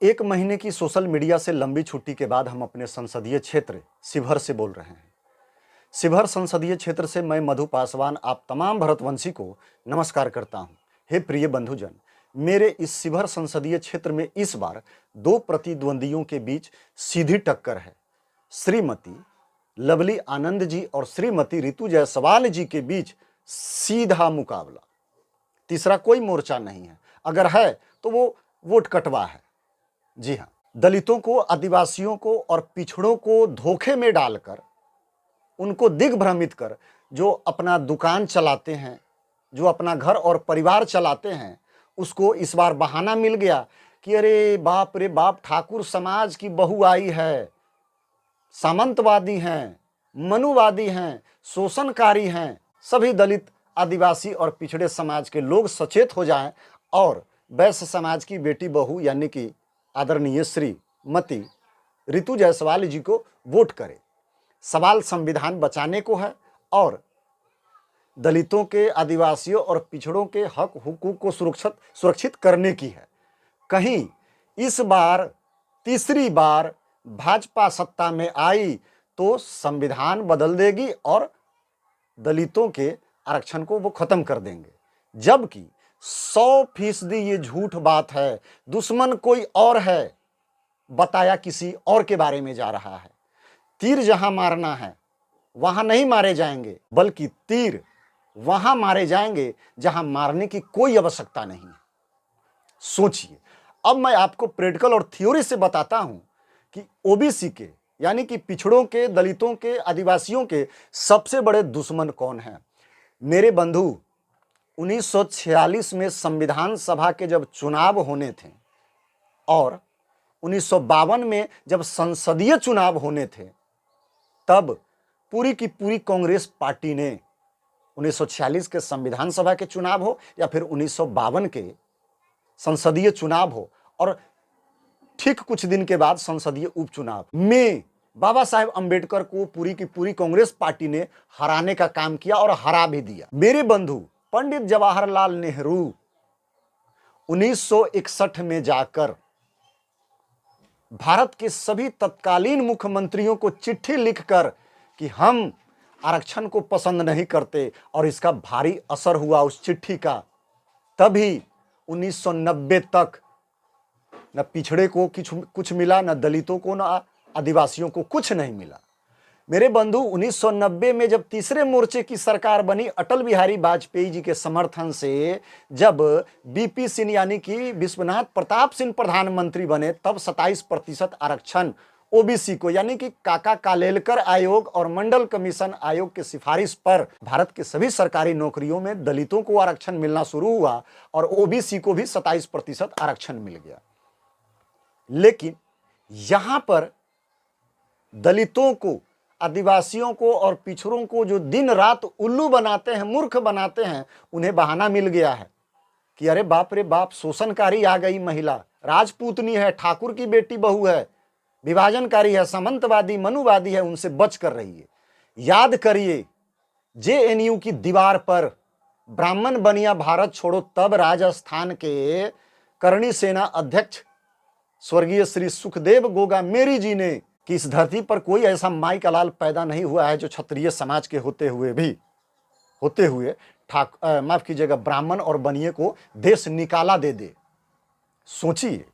एक महीने की सोशल मीडिया से लंबी छुट्टी के बाद हम अपने संसदीय क्षेत्र शिवहर से बोल रहे हैं। शिवहर संसदीय क्षेत्र से मैं मधु पासवान आप तमाम भरतवंशी को नमस्कार करता हूं। हे प्रिय बंधुजन, मेरे इस शिवहर संसदीय क्षेत्र में इस बार दो प्रतिद्वंदियों के बीच सीधी टक्कर है। श्रीमती लवली आनंद जी और श्रीमती ऋतु जायसवाल जी के बीच सीधा मुकाबला। तीसरा कोई मोर्चा नहीं है, अगर है तो वो वोट कटवा है। जी हाँ, दलितों को, आदिवासियों को और पिछड़ों को धोखे में डालकर, उनको दिग्भ्रमित कर जो अपना दुकान चलाते हैं, जो अपना घर और परिवार चलाते हैं, उसको इस बार बहाना मिल गया कि अरे बाप रे बाप, ठाकुर समाज की बहू आई है, सामंतवादी हैं, मनुवादी हैं, शोषणकारी हैं। सभी दलित, आदिवासी और पिछड़े समाज के लोग सचेत हो जाएं और वैश्य समाज की बेटी बहू यानी कि आदरणीय श्रीमती ऋतु जायसवाल जी को वोट करें। सवाल संविधान बचाने को है और दलितों के, आदिवासियों और पिछड़ों के हक हुकूक को सुरक्षित करने की है। कहीं इस बार तीसरी बार भाजपा सत्ता में आई तो संविधान बदल देगी और दलितों के आरक्षण को वो खत्म कर देंगे, जबकि 100% ये झूठ बात है। दुश्मन कोई और है, बताया किसी और के बारे में जा रहा है। तीर जहां मारना है वहां नहीं मारे जाएंगे, बल्कि तीर वहां मारे जाएंगे जहां मारने की कोई आवश्यकता नहीं है। सोचिए, अब मैं आपको प्रैक्टिकल और थ्योरी से बताता हूं कि ओबीसी के यानी कि पिछड़ों के, दलितों के, आदिवासियों के सबसे बड़े दुश्मन कौन है। मेरे बंधु, 1946 में संविधान सभा के जब चुनाव होने थे और 1952 में जब संसदीय चुनाव होने थे, तब पूरी की पूरी कांग्रेस पार्टी ने 1946 के संविधान सभा के चुनाव हो या फिर 1952 के संसदीय चुनाव हो और ठीक कुछ दिन के बाद संसदीय उपचुनाव में बाबा साहेब अंबेडकर को पूरी की पूरी कांग्रेस पार्टी ने हराने का काम किया और हरा भी दिया। मेरे बंधु, पंडित जवाहरलाल नेहरू 1961 में जाकर भारत के सभी तत्कालीन मुख्यमंत्रियों को चिट्ठी लिखकर कि हम आरक्षण को पसंद नहीं करते और इसका भारी असर हुआ उस चिट्ठी का। तभी 1990 तक न पिछड़े को कुछ मिला, न दलितों को, न आदिवासियों को कुछ नहीं मिला। मेरे बंधु, 1990 में जब तीसरे मोर्चे की सरकार बनी अटल बिहारी वाजपेयी जी के समर्थन से, जब बीपी सिंह यानी कि विश्वनाथ प्रताप सिंह प्रधानमंत्री बने, तब 27% आरक्षण ओबीसी को यानी कि काका कालेलकर आयोग और मंडल कमीशन आयोग के सिफारिश पर भारत के सभी सरकारी नौकरियों में दलितों को आरक्षण मिलना शुरू हुआ और ओबीसी को भी 27% आरक्षण मिल गया। लेकिन यहां पर दलितों को, आदिवासियों को और पिछड़ों को जो दिन रात उल्लू बनाते हैं, मूर्ख बनाते हैं, उन्हें बहाना मिल गया है कि अरे बाप रे बाप, शोषणकारी आ गई महिला, राजपूतनी है, ठाकुर की बेटी बहू है, विभाजनकारी है, सामंतवादी, मनुवादी है, उनसे बच कर रहिए। याद करिए, जेएनयू की दीवार पर ब्राह्मण बनिया भारत छोड़ो, तब राजस्थान के करणी सेना अध्यक्ष स्वर्गीय श्री सुखदेव गोगा मेरी जी ने कि इस धरती पर कोई ऐसा माई का लाल पैदा नहीं हुआ है जो क्षत्रिय समाज के होते हुए माफ कीजिएगा, ब्राह्मण और बनिए को देश निकाला दे। सोचिए,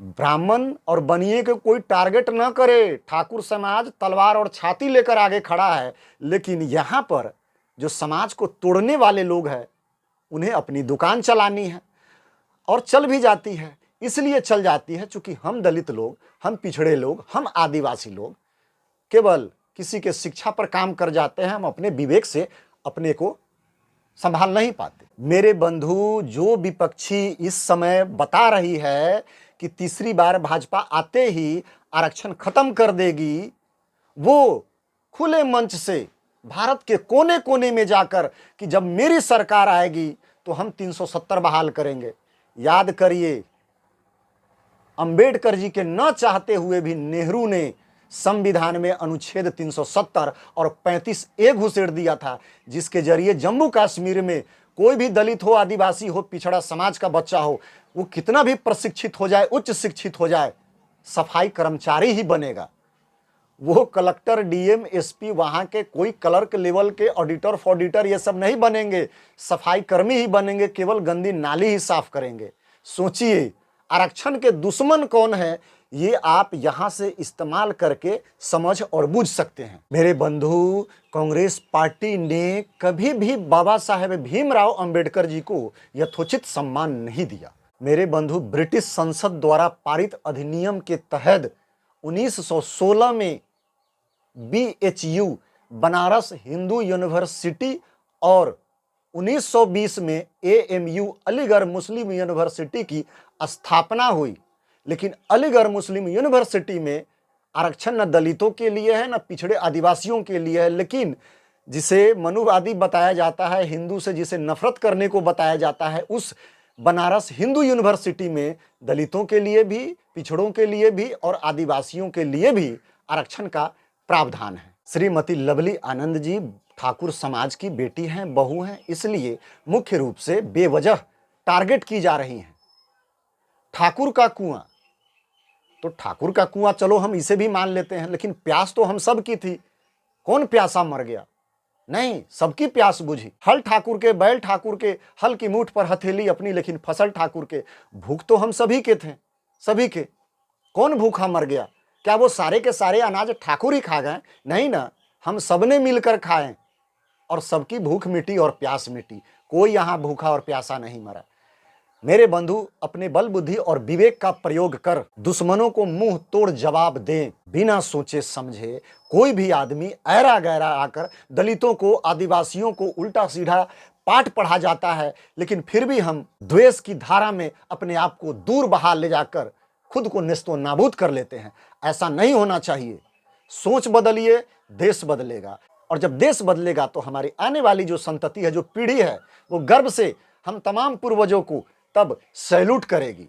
ब्राह्मण और बनिए को कोई टारगेट न करे, ठाकुर समाज तलवार और छाती लेकर आगे खड़ा है, लेकिन यहां पर जो समाज को तोड़ने वाले लोग हैं, उन्हें अपनी दुकान चलानी है और चल भी जाती है। इसलिए चल जाती है चूंकि हम दलित लोग, हम पिछड़े लोग, हम आदिवासी लोग केवल किसी के शिक्षा पर काम कर जाते हैं, हम अपने विवेक से अपने को संभाल नहीं पाते। मेरे बंधु, जो विपक्षी इस समय बता रही है कि तीसरी बार भाजपा आते ही आरक्षण खत्म कर देगी, वो खुले मंच से भारत के कोने कोने में जाकर कि जब मेरी सरकार आएगी तो हम 370 बहाल करेंगे। याद करिए, अंबेडकर जी के न चाहते हुए भी नेहरू ने संविधान में अनुच्छेद 370 और 35A घुसेड़ दिया था, जिसके जरिए जम्मू कश्मीर में कोई भी दलित हो, आदिवासी हो, पिछड़ा समाज का बच्चा हो, वो कितना भी प्रशिक्षित हो जाए, उच्च शिक्षित हो जाए, सफाई कर्मचारी ही बनेगा। वो कलेक्टर, डीएम, एसपी, वहां के कोई क्लर्क लेवल के ऑडिटर फॉडिटर ये सब नहीं बनेंगे, सफाई कर्मी ही बनेंगे, केवल गंदी नाली ही साफ करेंगे। सोचिए आरक्षण के दुश्मन कौन है, ये आप यहां से इस्तेमाल करके समझ और बूझ सकते हैं। मेरे बंधु, कांग्रेस पार्टी ने कभी भी बाबा साहेब भीमराव अंबेडकर जी को यथोचित सम्मान नहीं दिया। मेरे बंधु, ब्रिटिश संसद द्वारा पारित अधिनियम के तहत 1916 में BHU बनारस हिंदू यूनिवर्सिटी और 1920 में AMU अलीगढ़ मुस्लिम यूनिवर्सिटी की स्थापना हुई। लेकिन अलीगढ़ मुस्लिम यूनिवर्सिटी में आरक्षण न दलितों के लिए है, न पिछड़े आदिवासियों के लिए है, लेकिन जिसे मनुवादी बताया जाता है, हिंदू से जिसे नफरत करने को बताया जाता है, उस बनारस हिंदू यूनिवर्सिटी में दलितों के लिए भी, पिछड़ों के लिए भी और आदिवासियों के लिए भी आरक्षण का प्रावधान है। श्रीमती लवली आनंद जी ठाकुर समाज की बेटी हैं, बहू हैं, इसलिए मुख्य रूप से बेवजह टारगेट की जा रही हैं। ठाकुर का कुआं, तो ठाकुर का कुआं चलो हम इसे भी मान लेते हैं, लेकिन प्यास तो हम सब की थी। कौन प्यासा मर गया? नहीं, सबकी प्यास बुझी। हल ठाकुर के, बैल ठाकुर के, हल की मूठ पर हथेली अपनी, लेकिन फसल ठाकुर के। भूख तो हम सभी के थे, सभी के। कौन भूखा मर गया? क्या वो सारे के सारे अनाज ठाकुर ही खा गए? नहीं ना, हम सबने मिलकर खाए और सबकी भूख मिटी और प्यास मिटी। कोई यहां भूखा और प्यासा नहीं मरा। मेरे बंधु, अपने बल बुद्धि और विवेक का प्रयोग कर दुश्मनों को मुंह तोड़ जवाब दें। बिना सोचे समझे कोई भी आदमी ऐरा गैरा आकर दलितों को, आदिवासियों को उल्टा सीधा पाठ पढ़ा जाता है, लेकिन फिर भी हम द्वेष की धारा में अपने आप को दूर बहा ले जाकर खुद को नेस्तो नाबूद कर लेते हैं। ऐसा नहीं होना चाहिए। सोच बदलिए, देश बदलेगा, और जब देश बदलेगा तो हमारी आने वाली जो संतति है, जो पीढ़ी है, वो गर्व से हम तमाम पूर्वजों को तब सैल्यूट करेगी।